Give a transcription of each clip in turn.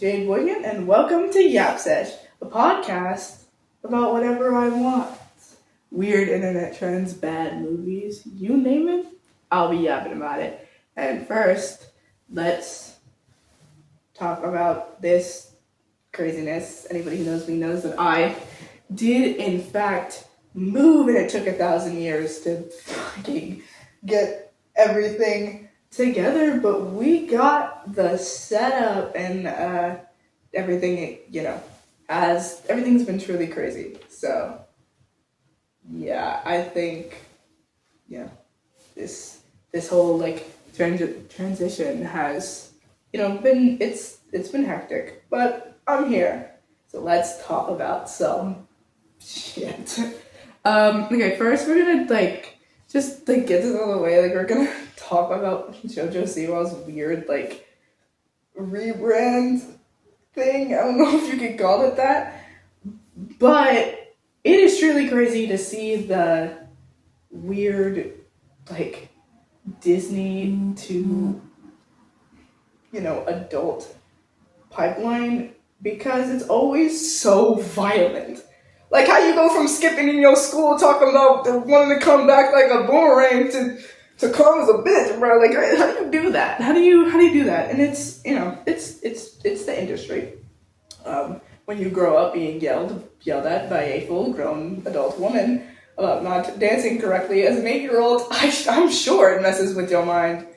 Jade William, and welcome to Yap Sesh, a podcast about whatever I want. Weird internet trends, bad movies, you name it, I'll be yapping about it. And first, let's talk about this craziness. Anybody who knows me knows that I did, in fact, move, and it took 1,000 years to fucking get everything together, but we got the setup and everything, everything's been truly crazy. So, yeah, I think, this whole, transition has, it's been hectic, but I'm here. So let's talk about some shit. Okay, first we're gonna, get this out of the way. We're gonna talk about JoJo Siwa's weird, rebrand thing. I don't know if you could call it that, but it is truly crazy to see the weird, Disney to, adult pipeline, because it's always so violent. Like how you go from skipping in your school talking about wanting to come back like a boomerang to come as a bitch, bro. Like, how do you do that? How do you do that? And it's it's the industry. When you grow up being yelled at by a full-grown adult woman about not dancing correctly as an 8-year-old, I'm sure it messes with your mind,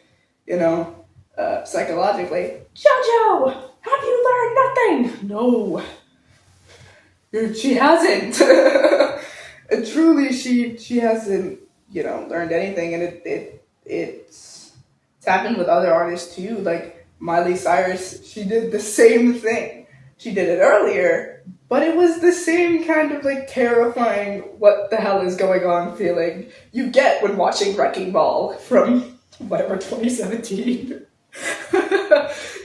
psychologically. JoJo, have you learned nothing? No. She hasn't. Truly, she hasn't, learned anything, and it's happened with other artists too. Like Miley Cyrus, she did the same thing. She did it earlier, but it was the same kind of terrifying, what the hell is going on feeling you get when watching Wrecking Ball from whatever 2017.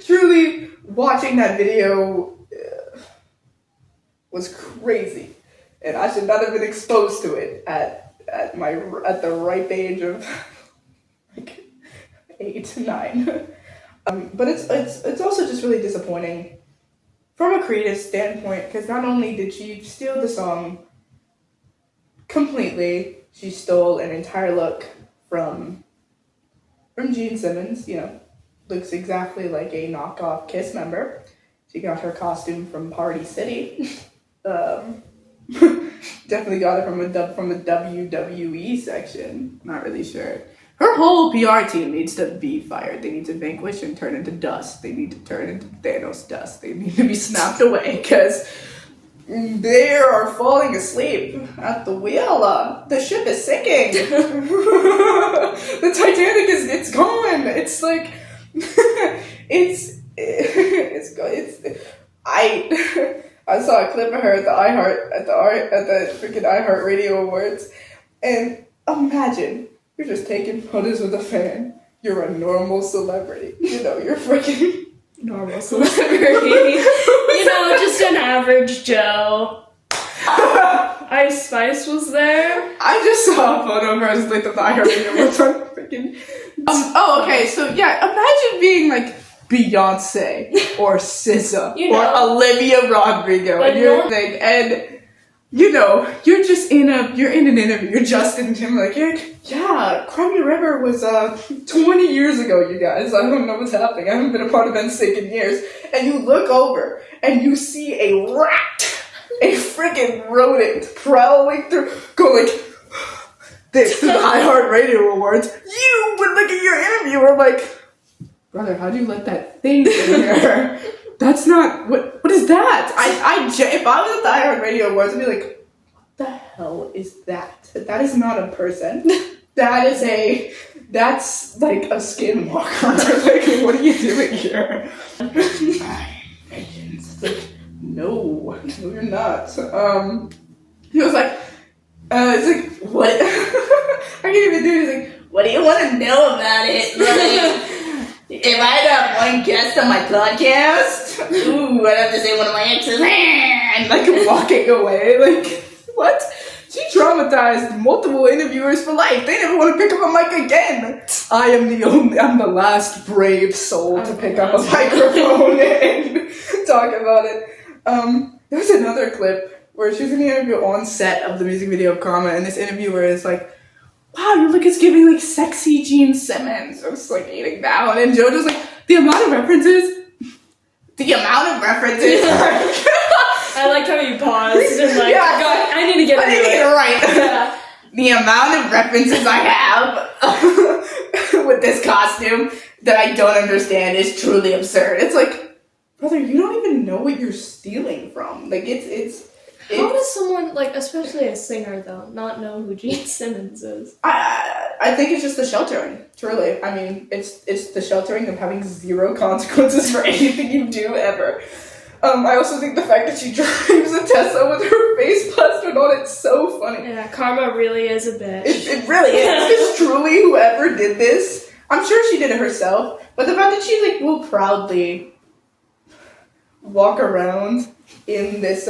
Truly, watching that video was crazy, and I should not have been exposed to it at the ripe age of 8, 9. But it's also just really disappointing from a creative standpoint, because not only did she steal the song completely, she stole an entire look from Gene Simmons. Looks exactly like a knockoff Kiss member. She got her costume from Party City. Definitely got it from a WWE section. Not really sure. Her whole PR team needs to be fired. They need to vanquish and turn into dust. They need to turn into Thanos dust. They need to be snapped away, because they are falling asleep at the wheel. The ship is sinking. The Titanic it's gone. It's like I saw a clip of her at the freaking iHeart Radio Awards, and imagine you're just taking photos with a fan. You're a normal celebrity. You're freaking normal celebrity. Just an average Joe. Ice Spice was there. I just saw a photo of her as the iHeart Radio Awards on freaking. Okay. So yeah, imagine being Beyonce or SZA or Olivia Rodrigo, and you're just in an interview. You're Justin Timberlake. Yeah, Crimey River was 20 years ago, you guys. I don't know what's happening. I haven't been a part of NSYNC in years. And you look over and you see a rat, a freaking rodent, prowling through, go this to the iHeart Radio Awards. You would look at your interviewer brother, how do you let that thing in here? That's not, what is that? If I was at the iHeart Radio Awards, I'd be like, what the hell is that? That is not a person. That's a skinwalker. What are you doing here? No, you're not. He was it's what? I can't even do it. He's what do you want to know about it? If I had one guest on my podcast, I'd have to say one of my exes, and walking away, what? She traumatized multiple interviewers for life. They never want to pick up a mic again. I'm the last brave soul to pick up a microphone and talk talk about it. There was another clip where she was in an interview on set of the music video of Karma, and this interviewer is like, wow, your look is giving like sexy Gene Simmons. I was like eating down, and JoJo's like, the amount of references. I like how you paused and like, Yeah. God, I need to get it right. Yeah. The amount of references I have with this costume that I don't understand is truly absurd. It's like, brother, you don't even know what you're stealing from. Like, it's How does someone, like, especially a singer though, not know who Gene Simmons is? I think it's just the sheltering. Truly, I mean, it's the sheltering of having zero consequences for anything you do ever. I also think the fact that she drives a Tesla with her face plastered on it's so funny. Yeah, Karma really is a bitch. It really is. It's truly whoever did this. I'm sure she did it herself, but the fact that she like will proudly walk around in this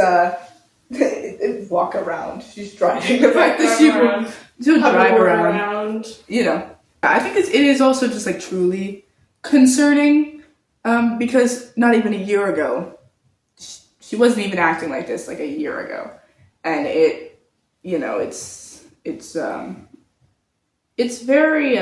walk around. She's driving. The fact that she'll drive around. You know, I think it is also just like truly concerning, because not even a year ago, she wasn't even acting like this like a year ago, and it, you know, it's very.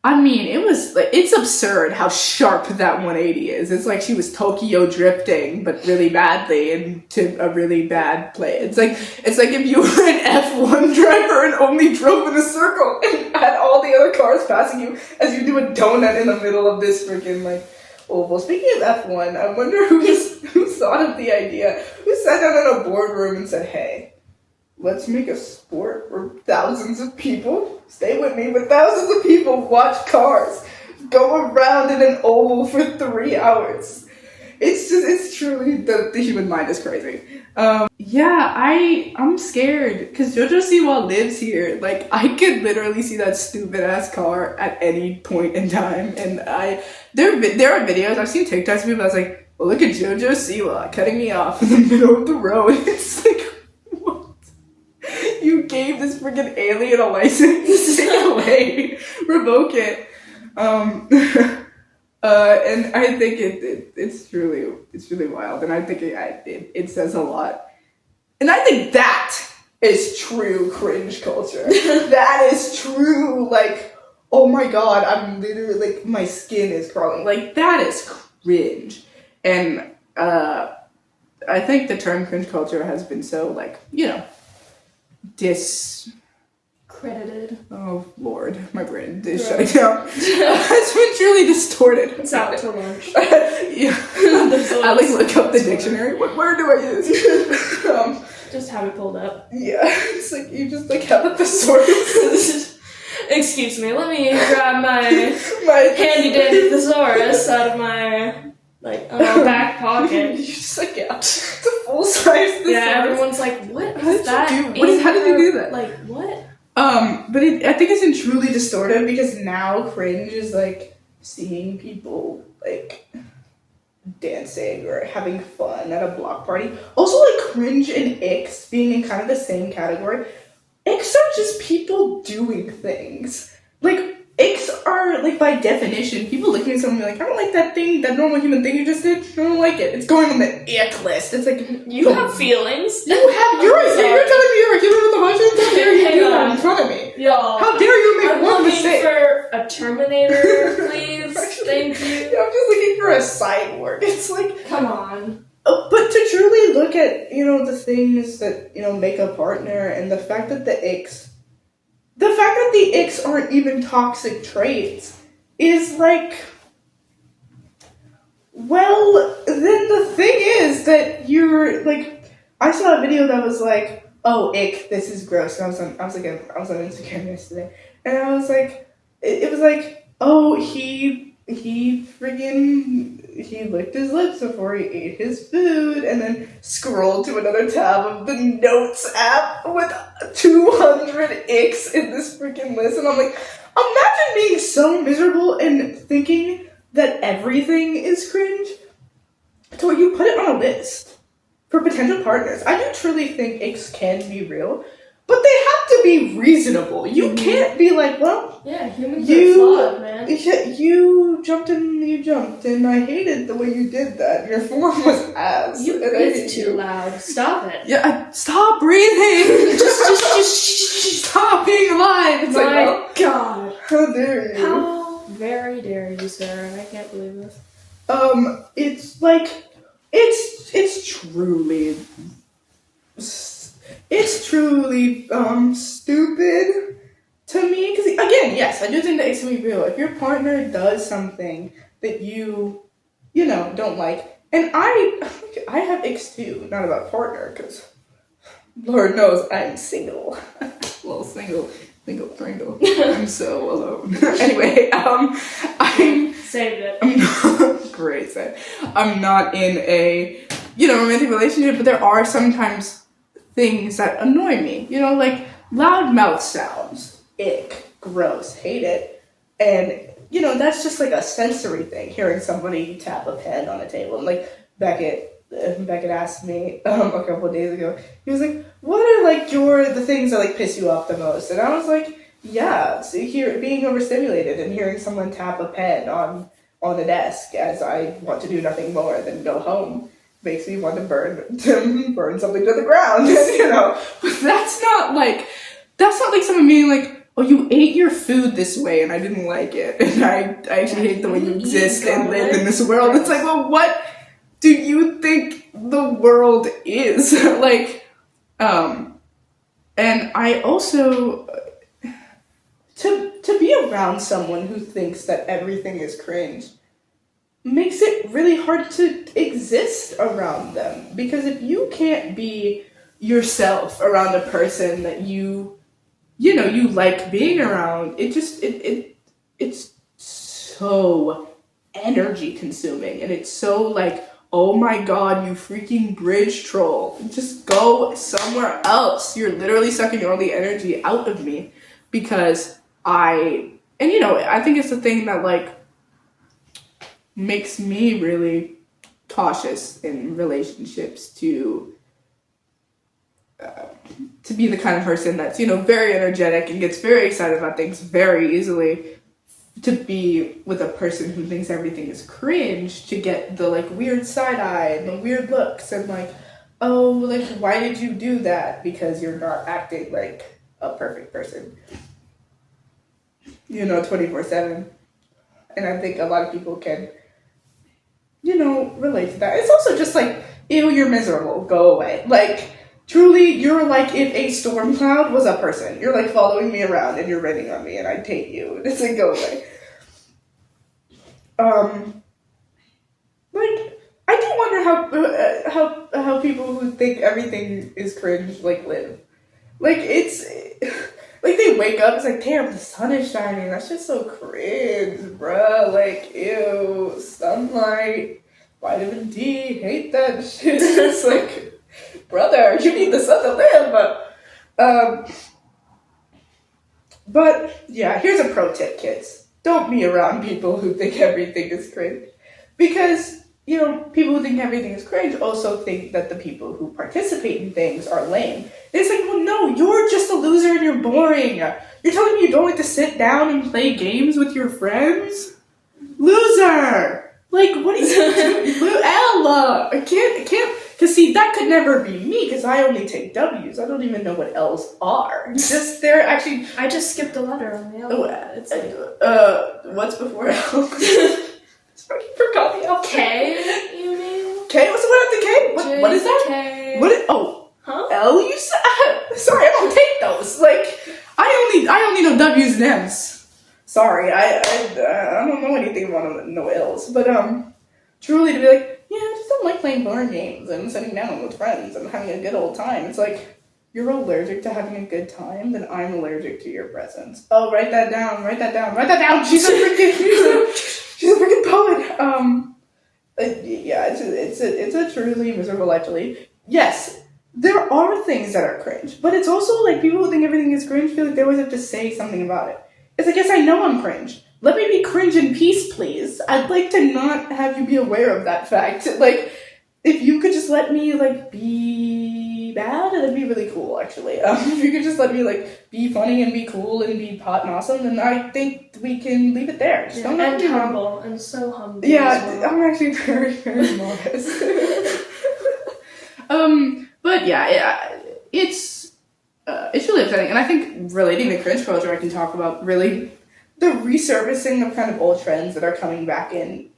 I mean, it's absurd how sharp that 180 is. It's like she was Tokyo drifting, but really badly into a really bad play. It's like if you were an F1 driver and only drove in a circle and had all the other cars passing you as you do a donut in the middle of this freaking like oval. Speaking of F1, I wonder who thought of the idea, who sat down in a boardroom and said, hey, let's make a sport where thousands of people, stay with me, but thousands of people watch cars go around in an oval for 3 hours. It's truly, the human mind is crazy. I'm scared, because JoJo Siwa lives here. Like, I could literally see that stupid ass car at any point in time, and there are videos, I've seen TikToks of people that's like, well, look at JoJo Siwa cutting me off in the middle of the road. It's like, you gave this freaking alien a license. Take it away. Revoke it. And I think it's really wild, and I think it says a lot. And I think that is true cringe culture. That is true, like, oh my god, I'm literally, like, my skin is crawling. Like, that is cringe. And I think the term cringe culture has been so, like, you know, credited. Oh Lord, my brain is shutting down. It's been truly distorted. It's out to lunch. Yeah. I like look up the dictionary. What word do I use? Just have it pulled up. Yeah, it's like you just like have a thesaurus. Excuse me, let me grab my handy dandy thesaurus out of my back pocket. You just like it's a full size thesaurus. Yeah, everyone's like, what is that? How did you do that? Like what? But I think it's been truly distorted because now cringe is like seeing people like dancing or having fun at a block party. Also, like cringe and icks being in kind of the same category. Icks are just people doing things. Like, icks are, like, by definition, people looking at someone and be like, I don't like that thing, that normal human thing you just did. I don't like it. It's going on the ick list. It's like, you have feelings. You're telling me you're a human with emotions? How dare you do that in front of me? Y'all. How dare you make one mistake? I'm looking for a Terminator, please. Thank you. Yeah, I'm just looking for a cyborg. It's like, come on. But to truly look at, you know, the things that, you know, make a partner, and the fact that the icks aren't even toxic traits is like, well, then the thing is that you're like, I saw a video that was like, oh, ick, this is gross. And I was on Instagram yesterday, and I was like, it was like, oh, he licked his lips before he ate his food, and then scrolled to another tab of the Notes app with 200 icks in this freaking list. And I'm like, imagine being so miserable and thinking that everything is cringe to where you put it on a list for potential partners. I do truly think icks can be real. but they have to be reasonable. You can't be like, well, yeah, humans are flawed, man. You jumped, and I hated the way you did that. Your form was ass. You breathe too loud. Stop it. Yeah, stop breathing. just stop being alive. It's My God. How dare you? How very dare you, sir? I can't believe this. It's like, it's truly stupid to me, because again, yes, I do think that it can be real. If your partner does something that you don't like, and I have icks too, not about partner, because Lord knows I'm single. Well, single. I'm so alone. Anyway, I'm saved it. Great set. I'm not in a romantic relationship, but there are sometimes things that annoy me. Like loud mouth sounds. Ick. Gross. Hate it. And that's just like a sensory thing. Hearing somebody tap a pen on a table. And like Beckett asked me a couple of days ago. He was like, "What are like the things that like piss you off the most?" And I was like, "Yeah, so being overstimulated and hearing someone tap a pen on the desk as I want to do nothing more than go home makes me want to burn something to the ground." But that's not like someone being like, "Oh, you ate your food this way and I didn't like it, and I actually hate the way you exist and live in this world." It's like, well, what do you think the world is? And I also, to be around someone who thinks that everything is cringe makes it really hard to exist around them. Because if you can't be yourself around a person that you like being around, it's so energy consuming, and it's so like, oh my God, you freaking bridge troll. Just go somewhere else. You're literally sucking all the energy out of me, because I think it's the thing that like makes me really cautious in relationships to be the kind of person that's, very energetic and gets very excited about things very easily, to be with a person who thinks everything is cringe, to get the like weird side eye and the weird looks and like, oh, like, why did you do that? Because you're not acting like a perfect person, 24/7. And I think a lot of people can, relate to that. It's also just like, ew, you're miserable, go away. Like, truly, you're like if a storm cloud was a person. You're like following me around and you're raining on me and I'd hate you. It's like, go away. Like, I do wonder how people who think everything is cringe like live. Like, it's like they wake up, it's like, damn, the sun is shining. That's just so cringe, bruh. Like, ew, sunlight, vitamin D, hate that shit. It's like, brother, you need the sun to live. But yeah, here's a pro tip, kids. Don't be around people who think everything is cringe. Because, people who think everything is cringe also think that the people who participate in things are lame. It's like, well, no, you're just a loser and you're boring. You're telling me you don't like to sit down and play games with your friends? Loser! Like, what are you doing? Ella! I can't, because see, that could never be me, because I only take W's. I don't even know what L's are. They're actually... I just skipped a letter on the alphabet. It's like... what's before L? I forgot the alphabet. K, you mean? K? What's the one after K? What is that? K. Huh? L, you said? Sorry, I don't take those. Like, I only know W's and M's. Sorry, I don't know anything about no L's. But, truly to be like, yeah, I just don't like playing board games and sitting down with friends and having a good old time. It's like, you're allergic to having a good time, then I'm allergic to your presence. Oh, write that down. She's a freaking poet. Yeah, it's a truly miserable life to lead. Yes, there are things that are cringe, but it's also like people who think everything is cringe feel like they always have to say something about it. It's like, yes, I know I'm cringe. Let me be cringe in peace, please. I'd like to not have you be aware of that fact. Like, if you could just let me, like, be bad, that'd be really cool, actually. If you could just let me, like, be funny and be cool and be hot and awesome, then I think we can leave it there. Just don't and humble, and so humble. Yeah, as well. I'm actually very, very modest. But yeah, it's really upsetting, and I think relating to cringe culture, I can talk about really the resurfacing of kind of old trends that are coming back in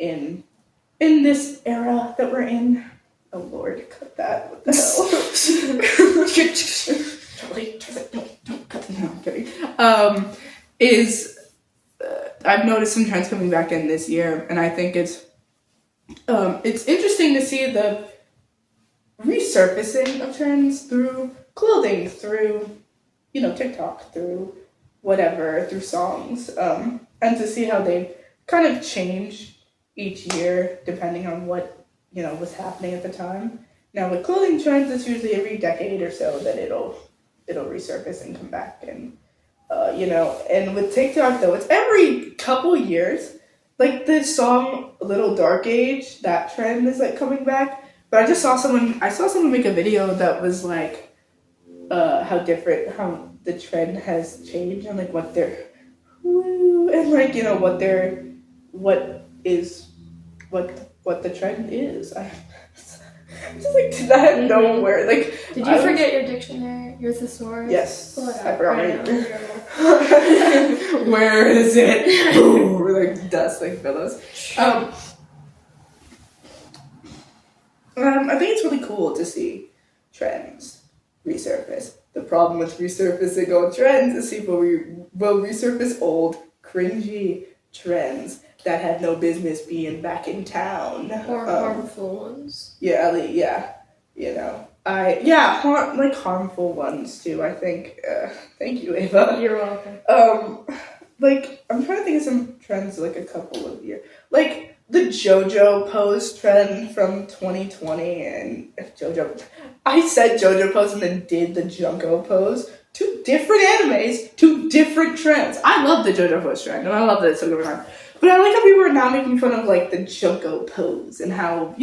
this era that we're in. Oh Lord, cut that! What the hell? Charlie, don't cut. No, I'm kidding. I've noticed some trends coming back in this year, and I think it's interesting to see the resurfacing of trends through clothing, through, TikTok, through whatever, through songs, and to see how they kind of change each year depending on what, was happening at the time. Now with clothing trends, it's usually every decade or so that it'll resurface and come back, and and with TikTok though, it's every couple years. Like the song Little Dark Age, that trend is like coming back. But I saw someone make a video that was like how the trend has changed, and like what they're and like what the trend is. I just like did that nowhere. Like, did you forget your dictionary, your thesaurus? Yes, I forgot my right. Where is it? Ooh, like dust, like billows. I think it's really cool to see trends resurface. The problem with resurfacing old trends is people will resurface old, cringy trends that had no business being back in town. Or harmful ones. Yeah, harmful ones too, I think. Thank you, Ava. You're welcome. I'm trying to think of some trends like a couple of years. Like the JoJo pose trend from 2020 and JoJo. I said JoJo pose and then did the Junko pose. Two different animes, two different trends. I love the JoJo pose trend, and I love that it's so good around. But I like how people are now making fun of like the Junko pose and how,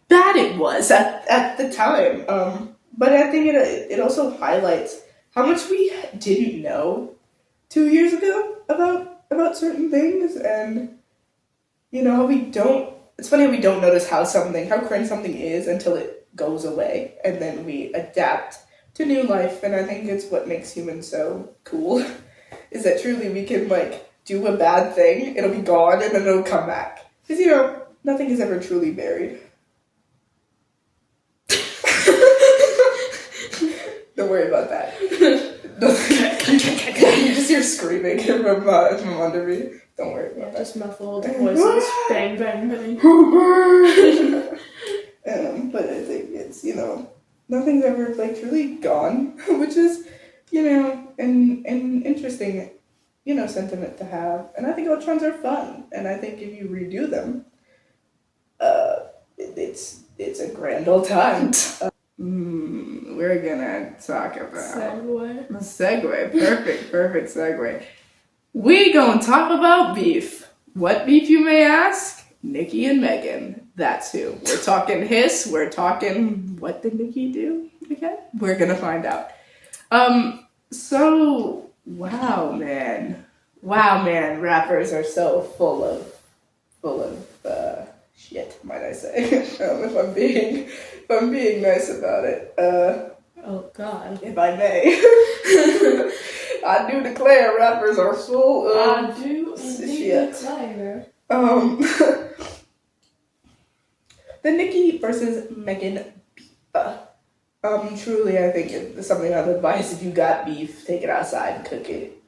bad it was at the time. But I think it also highlights how much we didn't know 2 years ago about certain things, and how it's funny how we don't notice how cringe something is until it goes away, and then we adapt to new life. And I think it's what makes humans so cool, is that truly we can do a bad thing, it'll be gone, and then it'll come back. Because nothing is ever truly buried. Don't worry about that. You just hear screaming from under me. Don't worry about that. Just muffled voices. Bang, bang, bang. But I think it's, nothing's ever truly gone, which is, an interesting, sentiment to have. And I think old trends are fun. And I think if you redo them, it's a grand old time. We're gonna talk about segue. Perfect segue. We gonna talk about beef. What beef, you may ask? Nicki and Megan. That's who. We're talking hiss. We're talking what did Nicki do again? We're gonna find out. So wow, man. Rappers are so full of shit, might I say? If I'm being nice about it. Oh God. If I may. I do declare rappers are full of I do shit. Declare. The Nicki versus Megan beef. Truly, I think it's something I'd advise if you got beef, take it outside and cook it.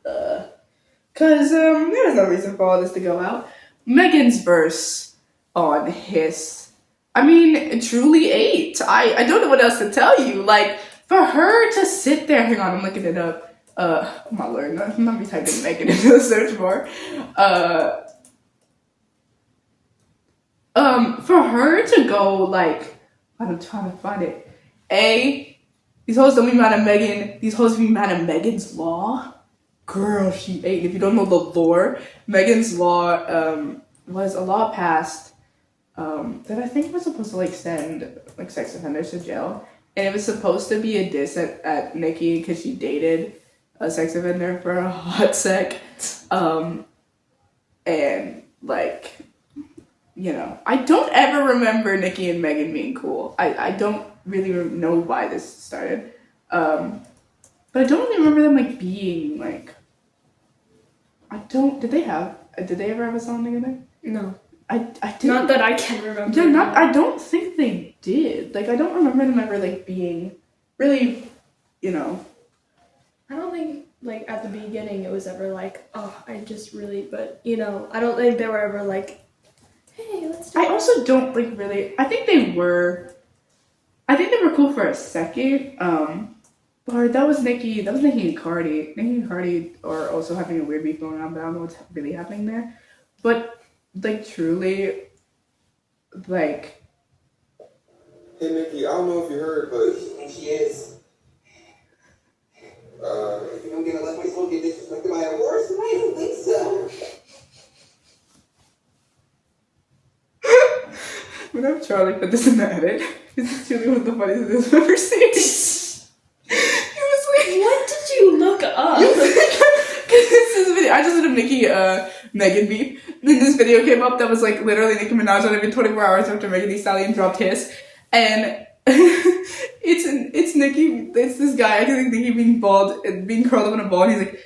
Cause there's no reason for all this to go out. Megan's verse on Hiss, truly ate. I don't know what else to tell you. For her to sit there, hang on, I'm looking it up. My lord, I'm not be typing Megan into the search bar. For her to go I'm trying to find it. These hoes don't be mad at Megan. These hoes be mad at Megan's Law. Girl, she ate. If you don't know the lore, Megan's Law was a law passed that I think was supposed to send sex offenders to jail. and it was supposed to be a diss at Nicki because she dated a sex offender for a hot sec. And like, you know, I don't ever remember Nicki and Megan being cool. I don't really know why this started. But I don't really remember them like being like. Did they ever have a song together? No. I didn't. Not that I can remember. Yeah, I don't think they did. Like, I don't remember them ever like being really, you know. I don't think like at the beginning it was ever like, oh, I just really, but you know, I don't think they were ever like, hey, let's do it. I also don't like really. I think they were cool for a second. Or that was Nicki and Cardi. Nicki and Cardi are also having a weird beef going on, but I don't know what's really happening there. But like truly, like. Hey Nicki, I don't know if you heard, but and she is. If you don't get a left, you're gonna get disrespected by a horse. I don't think so. When I'm Charlie put this in the edit, this is truly one of the funniest things I've ever seen. He was like, what did you look up? This is a video. I just did a Nicki Megan beef. Then this video came up that was like literally Nicki Minaj on even 24 hours after Megan Thee Stallion dropped his, and it's Nicki. It's this guy. I think Nicki being bald and being curled up in a ball, and he's like,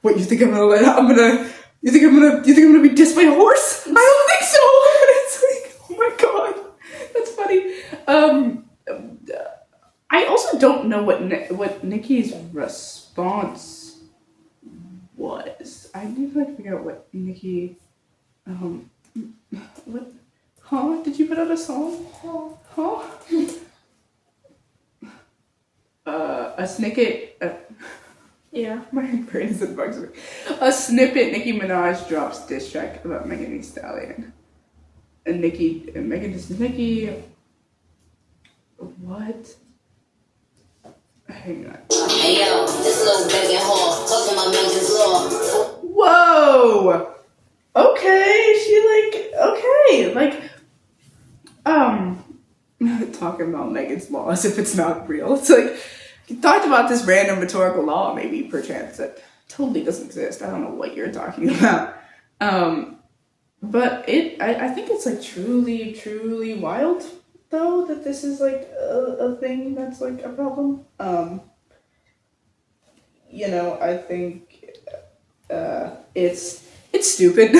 "What you think I'm gonna? You think I'm gonna be dissed by a horse? I don't think so." It's like, oh my god, that's funny. I also don't know what Nicki's response was. I need to like figure out what Nicki. What? Huh? Did you put out a song? Huh? A snippet. Yeah. My brain is in bugs me. A snippet. Nicki Minaj drops diss track about Megan Thee Stallion, and Megan is Nicki. What? Hang on. Hey yo, this little begging whore, talking about Megan's law. Whoa! Okay, talking about Megan's law as if it's not real. It's like, you talked about this random rhetorical law, maybe perchance, that totally doesn't exist. I don't know what you're talking about. But I think it's like truly, truly wild, though, that this is like a thing that's like a problem. You know, I think it's stupid.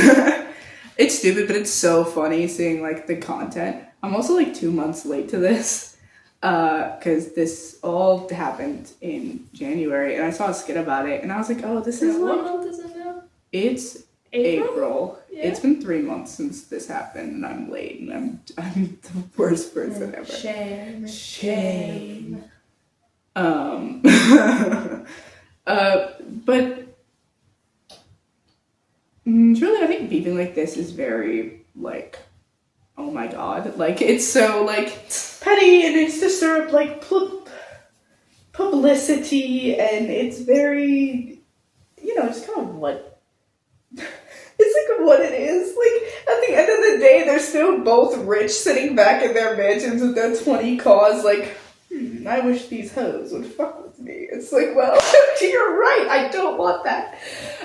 It's stupid, but it's so funny seeing like the content. I'm also like 2 months late to this because this all happened in January, and I saw a skit about it, and I was like, oh, this is What like... month is it now? It's April. Yeah. It's been 3 months since this happened, and I'm late, and I'm the worst person ever. Shame. But truly, I think beefing like this is very like, oh my god, like it's so like petty, and it's to stir up like publicity, and it's very, you know, just kind of what it's like what it is. Like at the end of the day, they're still both rich, sitting back in their mansions with their 20 cars. Like, I wish these hoes would fuck with me. It's like, well, you're right. I don't want that.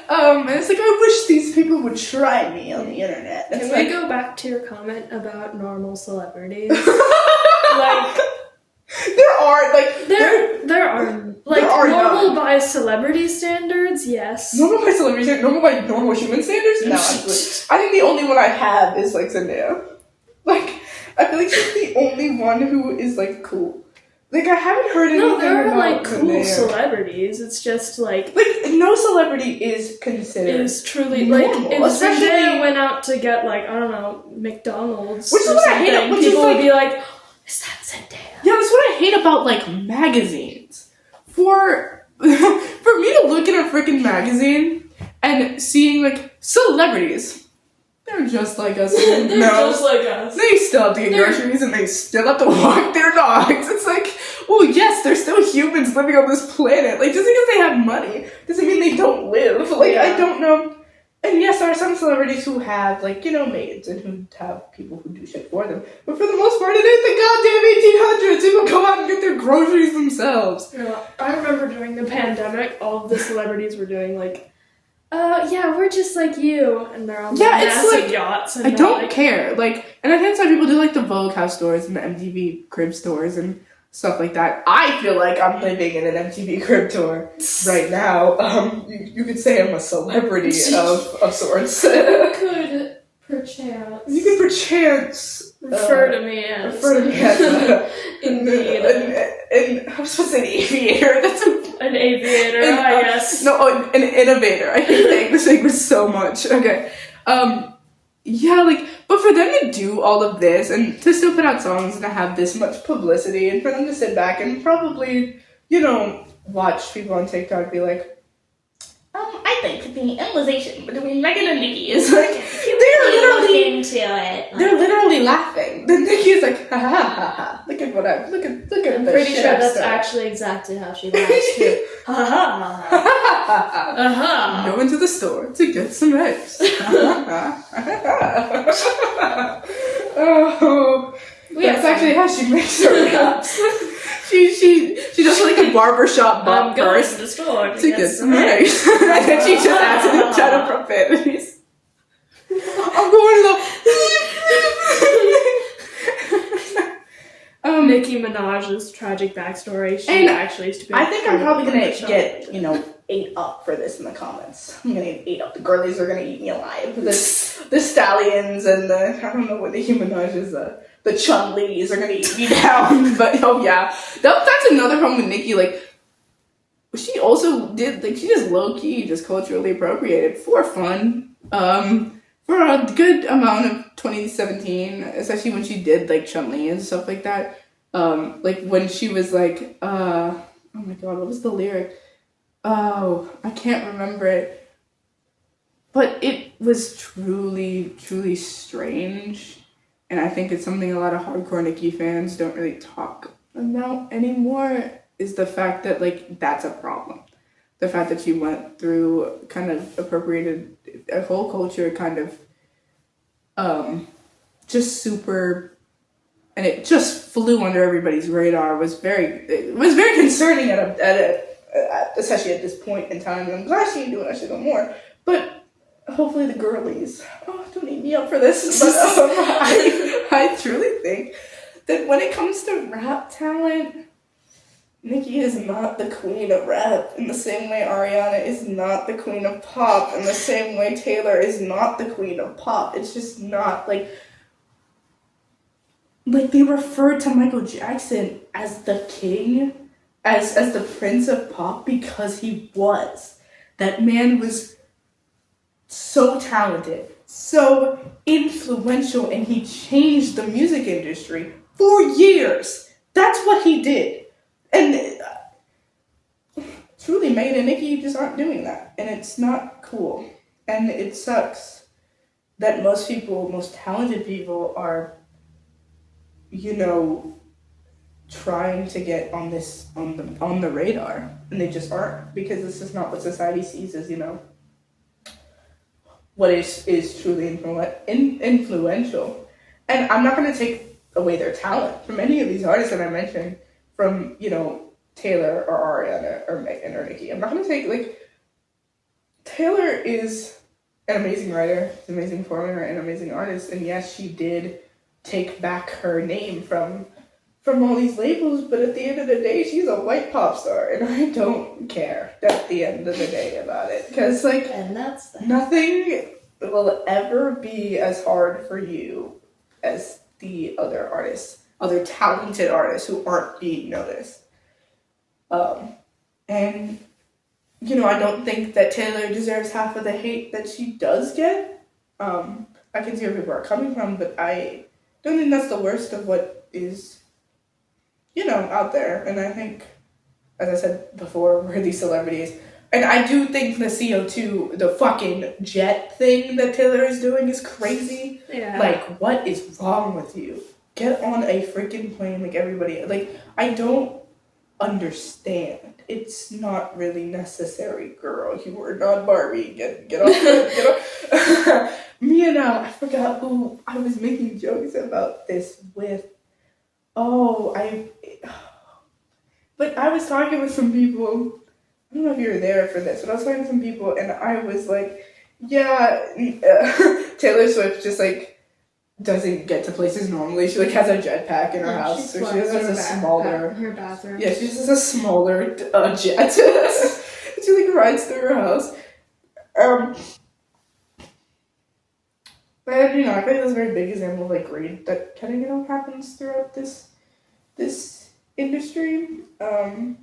And it's like, I wish these people would try me on the internet. It's Can like, we go back to your comment about normal celebrities? Like, there are like there are like normal by celebrity standards, yes. Normal by celebrity standards, normal by normal human standards? No, actually. I think the only one I have is like Zendaya. Like, I feel like she's the only one who is like cool. Like, I haven't heard anything about there are like cool Zendaya. Celebrities. It's just like no celebrity is considered is truly normal, like if especially Zendaya went out to get like, I don't know, McDonald's, which is what I hate. Which people is like, would be like, is that Zendaya? Yeah, that's what I hate about like magazines. For me to look at a freaking magazine and seeing like celebrities. They're just like us. They're just like us. They still have to get groceries and they still have to walk their dogs. It's like, well, yes, they're still humans living on this planet. Like, just because they have money doesn't mean they don't live. Like, yeah. I don't know. And yes, there are some celebrities who have, like, you know, maids and who have people who do shit for them. But for the most part, it is the goddamn 1800s. People come groceries themselves. No, I remember during the pandemic, all of the celebrities were doing like, yeah, we're just like you, and they're on massive yachts. And I don't care. Like, and I think some people do like the Vogue house stores and the MTV crib stores and stuff like that. I feel like I'm living in an MTV crib tour right now. You could say I'm a celebrity of sorts. You could perchance. You could perchance refer to me as indeed. And I was supposed to say an aviator. That's an aviator. Yes. No, an innovator. I hate saying this language so much. Okay. Yeah, like, but for them to do all of this and to still put out songs and to have this much publicity and for them to sit back and probably, watch people on TikTok be like, I think the analyzation between Megan and Nicki is like, they're literally laughing. Then Nicki is like, ha ha ha ha. Look at I'm pretty sure that's actually exactly how she laughs too. Ha ha ha. I'm going to the store to get some eggs. Oh, that's actually how she makes her raps. She does like a barbershop bump first to the store to get some eggs. And then she just adds in a ton of profanities. I'm going to Nicki Minaj's tragic backstory. She actually used to be. I think I'm probably gonna get ate up for this in the comments. I'm gonna get ate up. The girlies are gonna eat me alive. The stallions and the I don't know what Nicki Minaj is. The Chun-Lis are gonna eat me down. But oh yeah, that's another problem with Nicki. Like she also did she just low key just culturally appropriated for fun. For a good amount of 2017, especially when she did like Chun-Li and stuff like that. Like when she was like, oh my god, what was the lyric? Oh, I can't remember it. But it was truly, truly strange. And I think it's something a lot of hardcore Nicki fans don't really talk about anymore, is the fact that like that's a problem. The fact that she went through kind of appropriated a whole culture kind of just super, and it just flew under everybody's radar. It was very concerning especially at this point in time. And I'm glad she ain't doing that shit no more. But hopefully the girlies don't eat me up for this. But I truly think that when it comes to rap talent, Nicki is not the queen of rap in the same way Ariana is not the queen of pop, in the same way Taylor is not the queen of pop. It's just not like they referred to Michael Jackson as the king, as the prince of pop because he was. That man was so talented, so influential, and he changed the music industry for years. That's what he did. And truly, Megan and Nicki just aren't doing that. And it's not cool. And it sucks that most talented people are, trying to get on the radar. And they just aren't. Because this is not what society sees as, what is truly influential. And I'm not going to take away their talent from any of these artists that I mentioned. From, Taylor or Ariana or Megan or Nicki. I'm not going to take, Taylor is an amazing writer, she's an amazing performer, and an amazing artist, and yes, she did take back her name from all these labels, but at the end of the day, she's a white pop star, and I don't care at the end of the day about it, because, and that's nothing will ever be as hard for you as the other talented artists who aren't being noticed. And, I don't think that Taylor deserves half of the hate that she does get. I can see where people are coming from, but I don't think that's the worst of what is, out there. And I think, as I said before, we're these celebrities. And I do think the CO2, the fucking jet thing that Taylor is doing is crazy. Yeah. What is wrong with you? Get on a freaking plane like everybody. I don't understand. It's not really necessary, girl. You are not Barbie. Get off. Me and I forgot who I was making jokes about this with. was talking with some people. I don't know if you were there for this, but I was talking to some people, and I was like, yeah, Taylor Swift just like doesn't get to places normally. She like has a jetpack in her house, so she just has a smaller. Her bathroom. Yeah, she just has a smaller jet. She like rides through her house. But you know, I think that's a very big example of like greed that kind of happens throughout this industry. And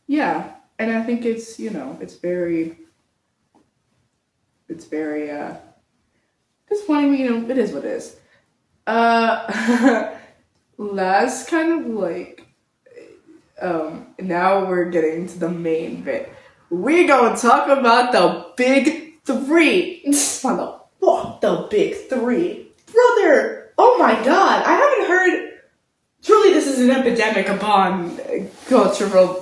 yeah, and I think it's it's very disappointing. It is what it is. Last kind of like now we're getting to the main bit. We gonna talk about the big three. Fuck the big three, brother. Oh my god, I haven't heard. Truly, this is an epidemic upon cultural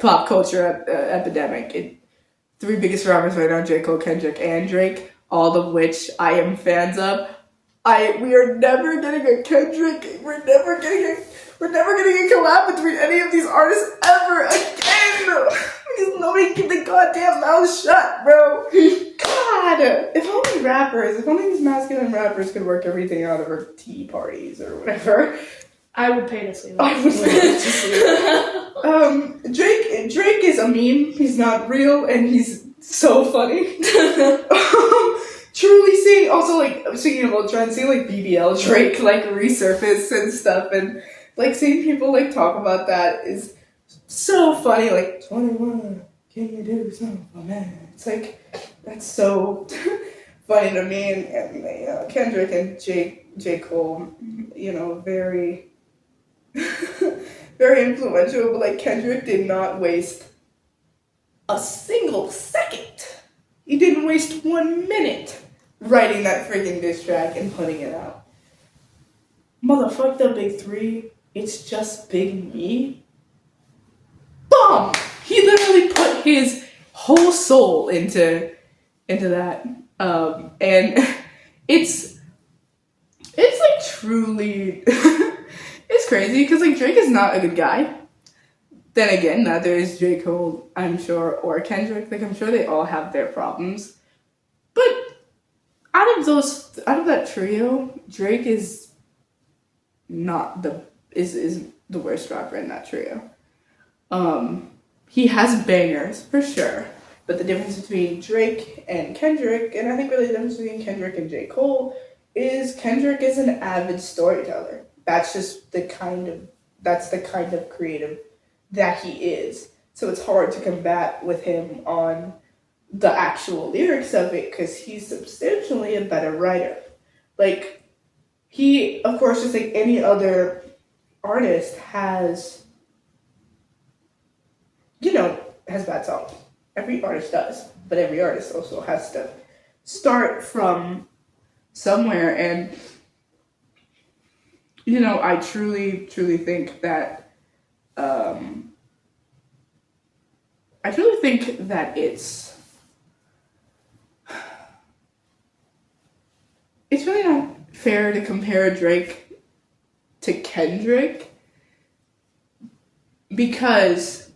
pop culture epidemic. Three biggest rappers right now: j.cole, Kendrick, and Drake. All of which I am fans of. We are never getting a Kendrick. We're never getting a collab between any of these artists ever again. Because nobody keep the goddamn mouth shut, bro. God, if only these masculine rappers could work everything out over tea parties or whatever. I would pay to see that. I would pay to see. Drake is a meme. He's not real, and he's so funny. Truly seeing, also like speaking of old trends, seeing like BBL Drake like resurface and stuff, and like seeing people like talk about that is so funny. Like 21, can you do something for me? It's like that's so funny to me. And Kendrick and j.cole, very very influential. But like Kendrick did not waste a single second. He didn't waste 1 minute writing that freaking diss track and putting it out. Motherfuck the big three. It's just Big Me. Boom! He literally put his whole soul into that. And it's like truly it's crazy because like Drake is not a good guy. Then again, neither is j.cole, I'm sure, or Kendrick. Like, I'm sure they all have their problems. But out of that trio, Drake is the worst rapper in that trio. He has bangers, for sure. But the difference between Drake and Kendrick, and I think really the difference between Kendrick and j.cole, is Kendrick is an avid storyteller. That's just the kind of creative that he is. So it's hard to combat with him on the actual lyrics of it because he's substantially a better writer. Like, he, of course, just like any other artist has bad songs. Every artist does. But every artist also has to start from somewhere. And, I truly, truly think that it's really not fair to compare Drake to Kendrick because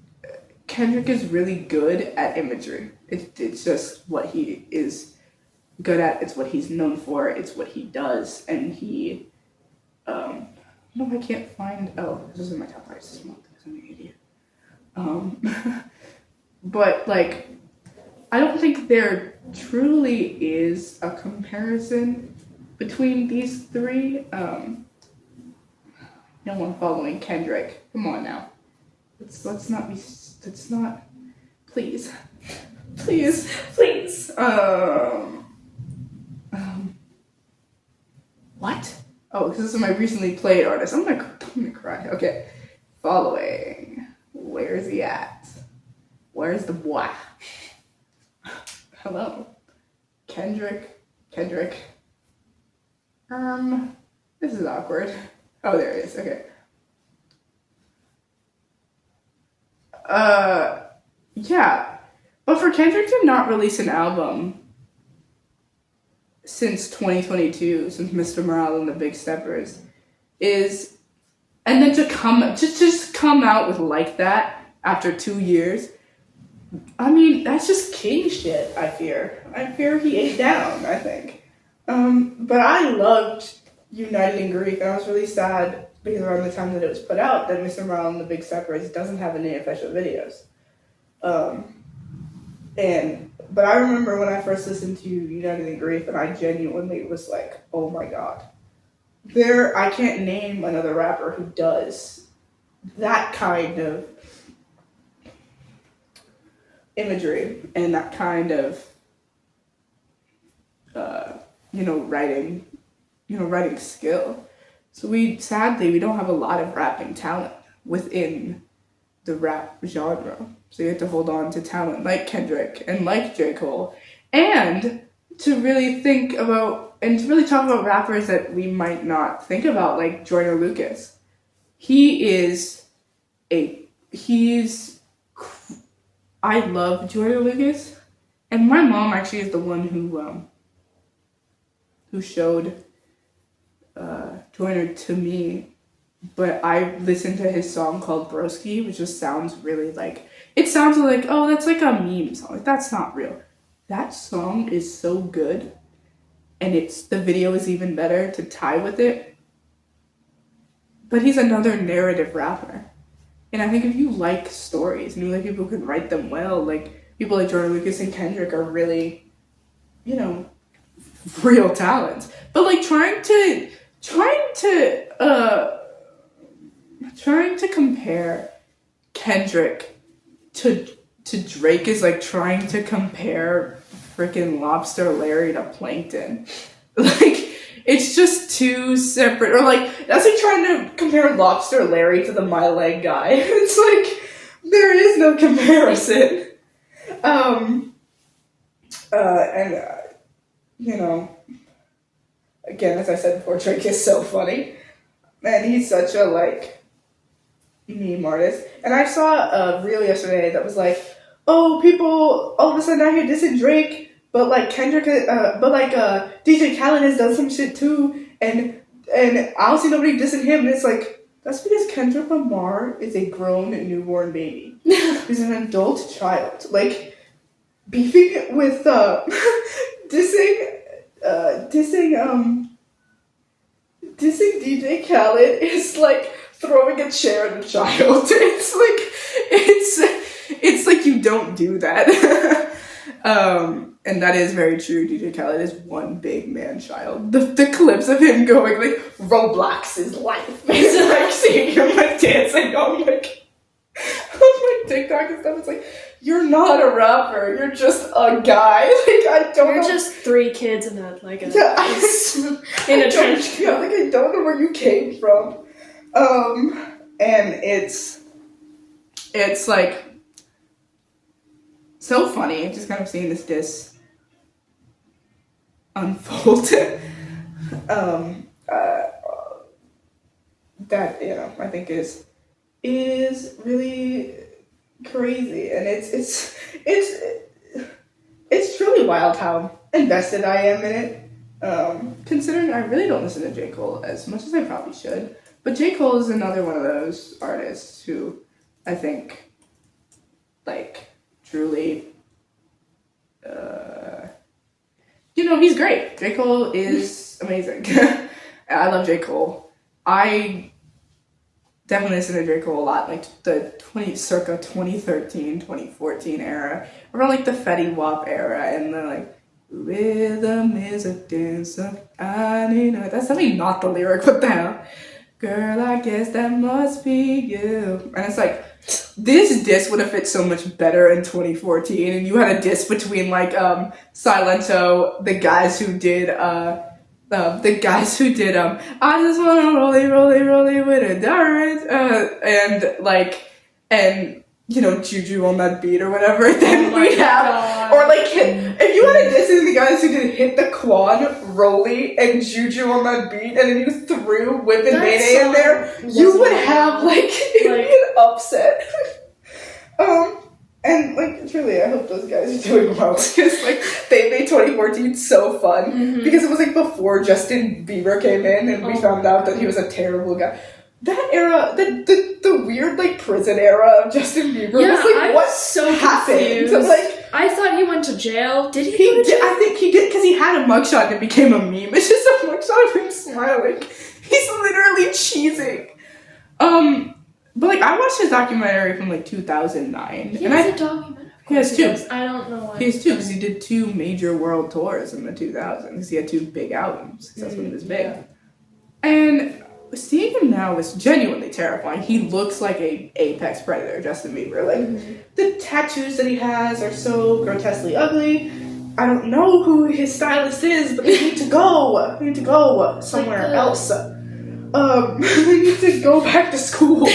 Kendrick is really good at imagery. It's just what he is good at. It's what he's known for. It's what he does. And he, no, I can't find, this is in my top 5 this month. I'm an idiot. But like, I don't think there truly is a comparison between these three. No one following Kendrick. Come on now. Let's not, please. What? Oh, because this is my recently played artist. I'm gonna cry. Okay. Following. Where's he at? Where's the boy? Hello. Kendrick. This is awkward. Oh, there it is. Okay. Yeah. But for Kendrick to not release an album since 2022, since Mr. Morale and the Big Steppers, is And then to just come out with like that after 2 years, I mean, that's just king shit, I fear he ate down, I think. But I loved United in Grief, and I was really sad because around the time that it was put out that Mr. Morale and the Big Steppers doesn't have any official videos. But I remember when I first listened to United in Grief, and I genuinely was like, oh my god. I can't name another rapper who does that kind of imagery and that kind of, writing skill. So we don't have a lot of rapping talent within the rap genre. So you have to hold on to talent like Kendrick and like j.cole, and to really think about and to really talk about rappers that we might not think about, like Joyner Lucas. I love Joyner Lucas, and my mom actually is the one who showed Joyner to me. But I listened to his song called Broski, which just sounds really like, it sounds like, oh, that's like a meme song. Like, that's not real. That song is so good, and the video is even better to tie with it. But he's another narrative rapper. And I think if you like stories and you like people who can write them well, like people like Joyner Lucas and Kendrick are really, real talents. But like trying to compare Kendrick to Drake is like trying to compare freaking Lobster Larry to Plankton. Like, it's just two separate, or like, that's like trying to compare Lobster Larry to the My Leg guy. It's like, there is no comparison. Again, as I said before, Drake is so funny. And he's such a, meme artist. And I saw a reel yesterday that was like, oh, people all of a sudden out here dissing Drake, but Kendrick, DJ Khaled has done some shit too, and I don't see nobody dissing him. And it's like, that's because Kendrick Lamar is a grown newborn baby. He's an adult child. Like, beefing with dissing DJ Khaled is like throwing a chair at a child. It's like you don't do that. And that is very true. DJ Khaled is one big man child. The clips of him going Roblox is life. It's like seeing him dancing on TikTok and stuff. It's like, you're not a rapper. You're just a guy. You're just 3 kids in a trench. Yeah, I don't know where you came from. And it's like so funny just kind of seeing this diss unfold. That I think is really crazy, and it's truly wild how invested I am in it. Considering I really don't listen to j.cole as much as I probably should, but j.cole is another one of those artists who I think truly he's great. j.cole is amazing. I love j.cole. I definitely listen to j.cole a lot, the circa 2013, 2014 era, around the Fetty Wap era, and the rhythm is a dancer. I need no. That's definitely not the lyric. What the hell? Girl, I guess that must be you. And it's like, this diss would have fit so much better in 2014, and you had a diss between Silento, the guys who did I just wanna rolly with a dart, and Juju on that beat or whatever. Then we'd have, or if you had a diss of the guys who did Hit the Quad, Rolly, and Juju on that beat, and then you threw Whip and Mayday in there, you would have an upset. And truly, I hope those guys are doing well, because they made 2014 so fun, because it was before Justin Bieber came in, and we found out that he was a terrible guy. that era, the weird like prison era of Justin Bieber Yeah, was like, I what was so happened? confused. Like, I thought he went to jail. Did he he go to did, jail? I think he did, because he had a mugshot and it became a meme. It's just a mugshot of him smiling. He's literally cheesing. But like I watched his documentary from like 2009, He and has a documentary. He has two. I don't know why. He has two because he did 2 major world tours in the 2000s. Because he had 2 big albums. 'Cause that's when he was big. Yeah. And seeing him now is genuinely terrifying. He looks like a apex predator, Justin Bieber. Like the tattoos that he has are so grotesquely ugly. I don't know who his stylist is, but they need to go. They need to go somewhere else. They need to go back to school.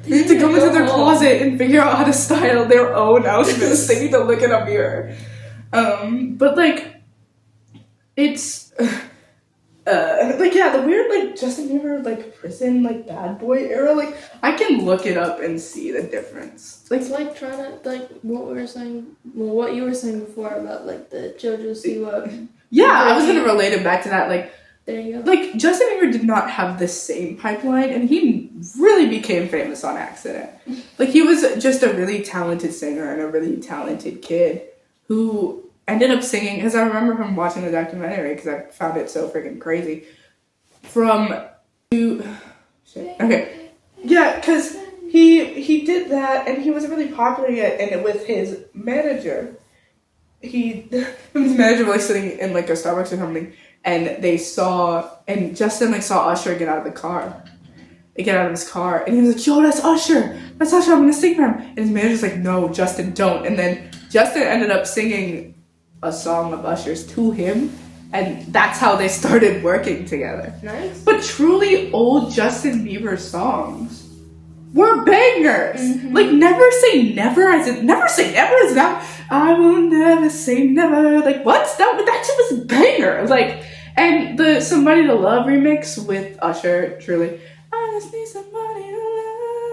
They need to go into their closet and figure out how to style their own outfits. They need to look in a mirror. But like, it's like, yeah, the weird like Justin Bieber like prison like bad boy era. Like I can look it up and see the difference. Like, It's like trying to, like, what we were saying, well, what you were saying before about, like, the JoJo siwa. yeah, I was gonna relate it back to that. Like, There you go. like Justin Bieber did not have the same pipeline, and he really became famous on accident. Like he was just a really talented singer and a really talented kid who ended up singing. Because I remember from watching the documentary, because I found it so freaking crazy. Because he did that, and he was really popular yet, and with his manager, his manager was like sitting in like a Starbucks or something. And Justin like saw Usher get out of the car. They get out of his car, and he was like, "Yo, that's Usher! That's Usher! I'm gonna sing for him." And his manager's like, "No, Justin, don't." And then Justin ended up singing a song of Usher's to him, and that's how they started working together. Nice. But truly, old Justin Bieber songs were bangers. Like Never Say Never, as in Never Say Never is that I will never say never. Like what? That shit was a banger. Like, and the Somebody to Love remix with Usher, truly. I just need somebody to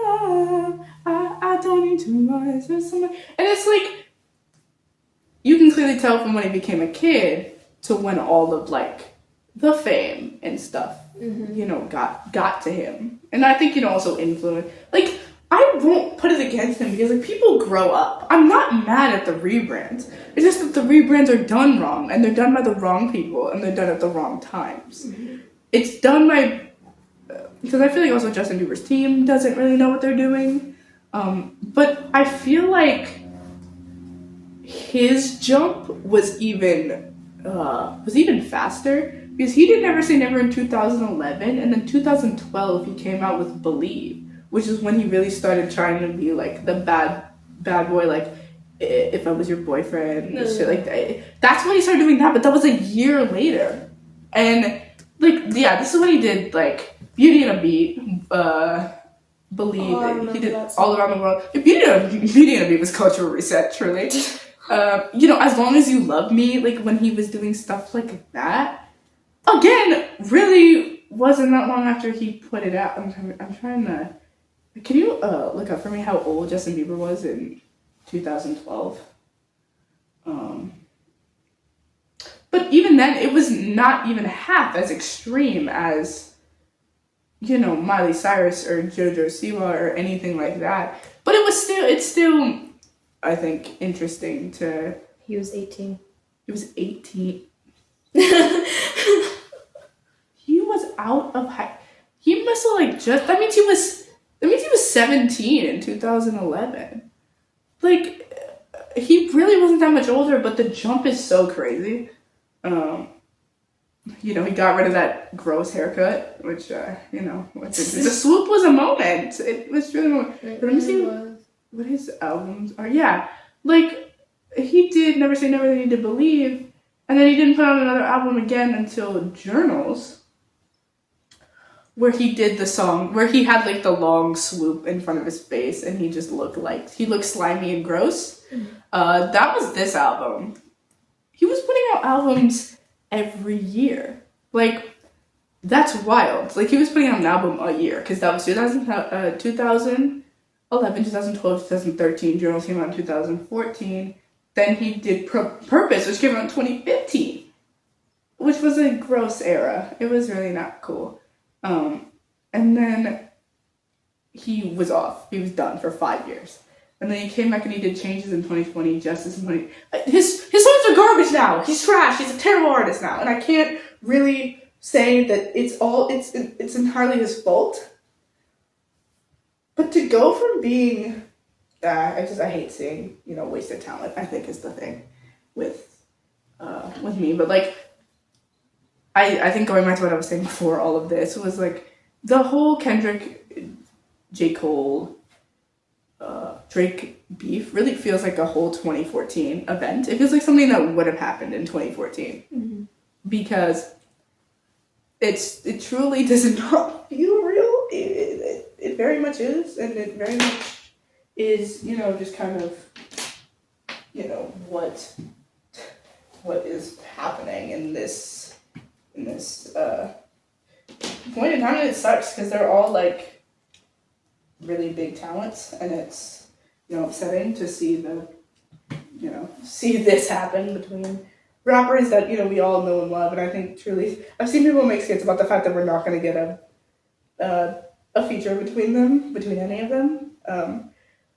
love. I don't need too much. There's somebody, and it's like you can clearly tell from when he became a kid to when all of like the fame and stuff, you know, got to him. And I think, you know, also influence. Like, I won't put it against him because like people grow up. I'm not mad at the rebrands. It's just that the rebrands are done wrong, and they're done by the wrong people, and they're done at the wrong times. It's done by because I feel like also Justin Bieber's team doesn't really know what they're doing. But I feel like his jump was even faster because he did Never Say Never in 2011, and then 2012 he came out with Believe, which is when he really started trying to be like the bad boy, like If I Was Your Boyfriend and shit like that. That's when he started doing that, but that was a year later. And like, yeah, this is when he did like Beauty and a Beat, Believe. He did All Around the World. Beauty and a Beat was cultural reset, truly. You know, As Long As You Love Me, like when he was doing stuff like that. Again, really wasn't that long after he put it out. I'm trying to. Can you look up for me how old Justin Bieber was in 2012? But even then, it was not even half as extreme as, you know, Miley Cyrus or JoJo Siwa or anything like that. But it's still, I think, interesting to. He was 18. He was 18. He was out of high. He must have like just. That means he was 17 in 2011. Like, he really wasn't that much older, but the jump is so crazy. You know, he got rid of that gross haircut, which, you know, the swoop was a moment. It was really a moment. But let me see what his albums are. Yeah, like, he did Never Say Never, then he did Believe, and then he didn't put out another album again until Journals, where he did the song, where he had, like, the long swoop in front of his face, and he just looked slimy and gross. That was this album. He was putting out albums every year. Like, that's wild. Like, he was putting out an album a year, because that was 2011, 2012, 2013. Journals came out in 2014. Then he did Purpose, which came out in 2015, which was a gross era. It was really not cool. And then he was off. He was done for 5 years. And then he came back and he did Changes in 2020, Justice in 20... His songs are garbage now. He's trash. He's a terrible artist now. And I can't really say that it's entirely his fault. But to go from being... I hate seeing, wasted talent, I think is the thing with me. But, like, I think going back to what I was saying before all of this was, like, the whole Kendrick, j.cole, Drake beef really feels like a whole 2014 event. It feels like something that would have happened in 2014. Mm-hmm. Because it truly does not feel real. It very much is, and it very much is, just kind of, what is happening in this point in time. And it sucks because they're all, like, really big talents, and it's, upsetting to see see this happen between rappers that, we all know and love. And I think truly, I've seen people make skits about the fact that we're not going to get a feature between any of them.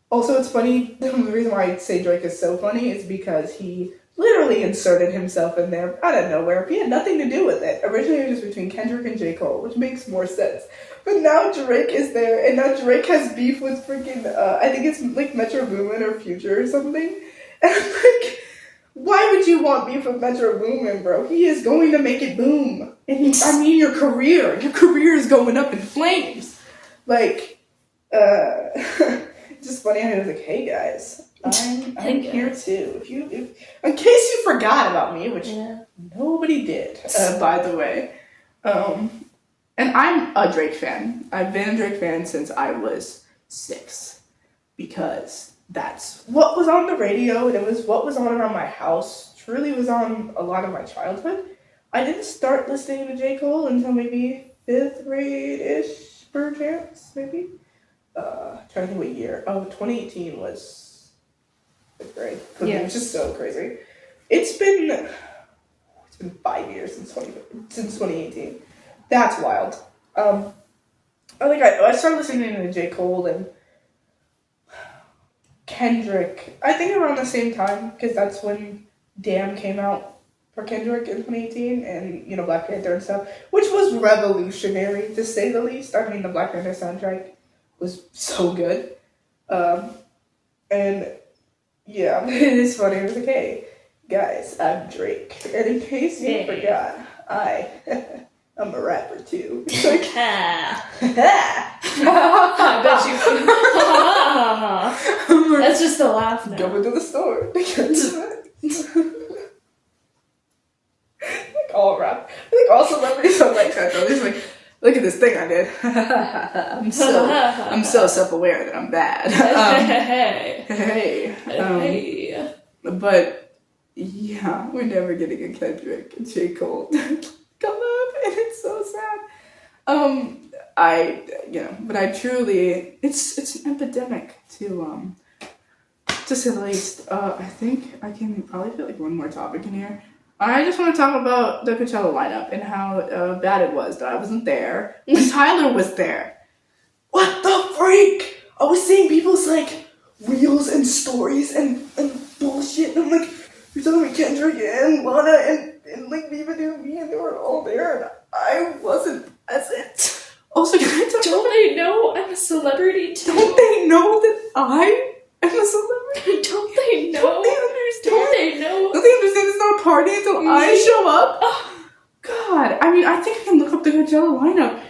Also, it's funny, the reason why I say Drake is so funny is because he literally inserted himself in there out of nowhere. He had nothing to do with it. Originally, it was just between Kendrick and j.cole, which makes more sense. But now Drake is there, and now Drake has beef with freaking, I think it's like Metro Boomin or Future or something. And I'm like, why would you want beef with Metro Boomin, bro? He is going to make it boom. And your career is going up in flames. Like, it's just funny how he was like, hey guys, I'm here too. In case you forgot about me, which nobody did, by the way. And I'm a Drake fan. I've been a Drake fan since I was 6, because that's what was on the radio, and it was what was on around my house. Truly was on a lot of my childhood. I didn't start listening to j.cole until maybe 5th grade-ish, perchance, maybe. Trying to think what year. 2018 was 5th grade. It was just so crazy. It's been 5 years since 2018. That's wild. I think I started listening to j.cole and Kendrick, I think around the same time, because that's when Damn came out for Kendrick in 2018, and, Black Panther and stuff, which was revolutionary, to say the least. I mean, the Black Panther soundtrack was so good. And, yeah, it is funny. It was like, hey, guys, I'm Drake. And in case you forgot, I'm a rapper too. It's like, I bet you. That's just a laugh now. Going to the store. Like all rap. I think all celebrities are like that though. They're like, look at this thing I did. I'm so self-aware that I'm bad. Hey. But yeah, we're never getting a Kendrick and j.cole come up, and it's so sad. But I truly, it's an epidemic to say the least. I think I can probably fit like one more topic in here. I just want to talk about the Coachella lineup and how bad it was that I wasn't there when Tyler was there. What the freak? I was seeing people's like reels and stories and bullshit, and I'm like, you're telling me Kendrick and Lana and like Viva me, and they were all there, and I wasn't present. Also, don't they know I'm a celebrity too? Don't they know that I am a celebrity? Don't they know? Don't they understand? Don't they know? Don't they understand it's not a party until I show up? Oh, God. I mean, I think I can look up the Coachella lineup.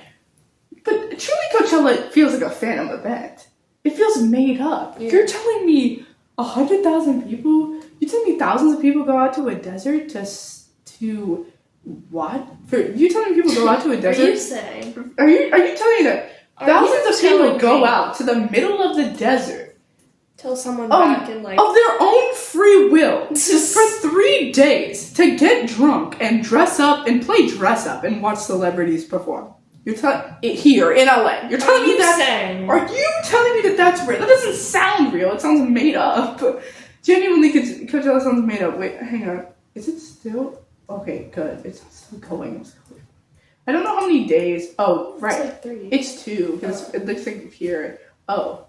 But truly, Coachella feels like a phantom event. It feels made up. Yeah. You're telling me 100,000 people? You're telling me thousands of people go out to a desert to what? You telling me people go out to a desert? Are you saying? Are you telling me that thousands of people go out to the middle of the desert? Tell someone back in like of their own free will for 3 days to get drunk and dress up and play dress up and watch celebrities perform. You're telling here in LA. You're telling me that? Are you telling me that that's real? That doesn't sound real. It sounds made up. Genuinely, Coachella sounds made up. Wait, hang on. Is it still? Okay, good. It's still going. I don't know how many days. Oh, It's right. like 3. It's 2 because it looks like here. Oh,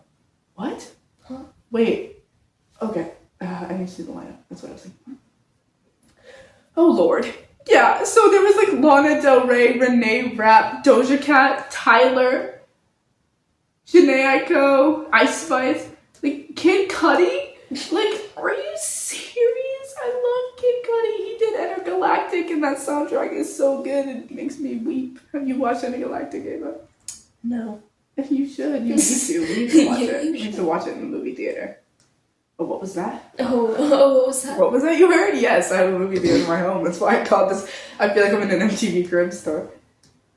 what? Huh? Wait. Okay. I need to see the lineup. That's what I was thinking. Oh Lord. Yeah. So there was like Lana Del Rey, Renee Rapp, Doja Cat, Tyler, Jhené Aiko, Ice Spice, like Kid Cudi. Like, are you serious? I love Kid Cudi. He did Intergalactic, and that soundtrack is so good. It makes me weep. Have you watched Intergalactic, Ava? No. You should. You need to. We need to watch it. We need to watch it in the movie theater. Oh, what was that? Oh, what was that? What was that you heard? Yes, I have a movie theater in my home. That's why I called this. I feel like I'm in an MTV Cribs store.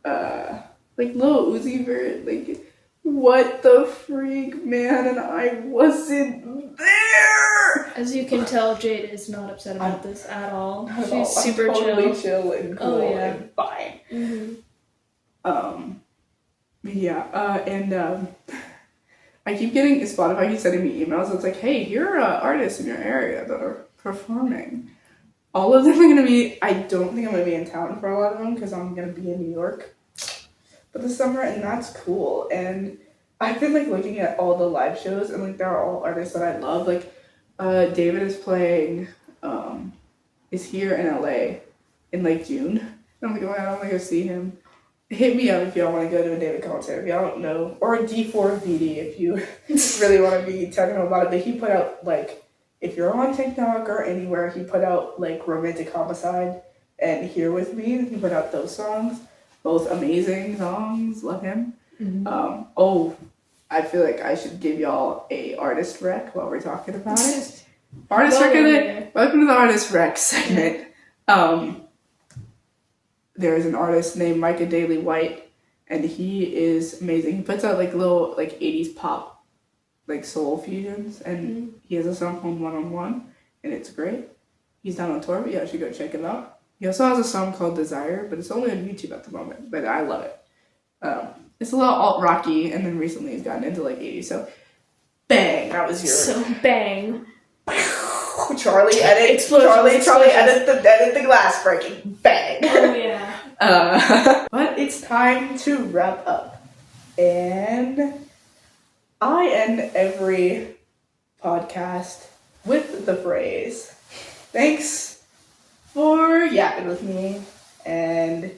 Like Lil Uzi Vert. Like, what the freak, man? And I wasn't there. As you can tell, Jade is not upset about this at all. Not at She's all. super I'm totally chill. chill and cool yeah. and fine. Mm-hmm. And I keep getting Spotify keeps sending me emails. It's like, hey, here are artists in your area that are performing. All of them are gonna be. I don't think I'm gonna be in town for a lot of them because I'm gonna be in New York for the summer, and that's cool. And I've been like looking at all the live shows, and like they're all artists that I love. Like David is playing, is here in LA in like June. And I'm like, oh, I want to go see him. Hit me up if y'all want to go to a David concert. If y'all don't know, or a D4BD if you really want to be technical about it. But he put out like, if you're on TikTok or anywhere, he put out like Romantic Homicide and Here With Me. He put out those songs, both amazing songs. Love him. Mm-hmm. I feel like I should give y'all a artist rec while we're talking about it. Artist rec. Welcome to the artist rec segment. There's an artist named Micah Daly White, and he is amazing. He puts out like little like 80s pop, like soul fusions, and he has a song called One on One, and it's great. He's down on tour, but yeah, you should go check it out. He also has a song called Desire, but it's only on YouTube at the moment, but I love it. It's a little alt-rocky, and then recently he's gotten into like 80s, so bang, that was your... So bang. Charlie edit the glass breaking. Bang. Oh yeah. But it's time to wrap up. And I end every podcast with the phrase, thanks for yapping with me, and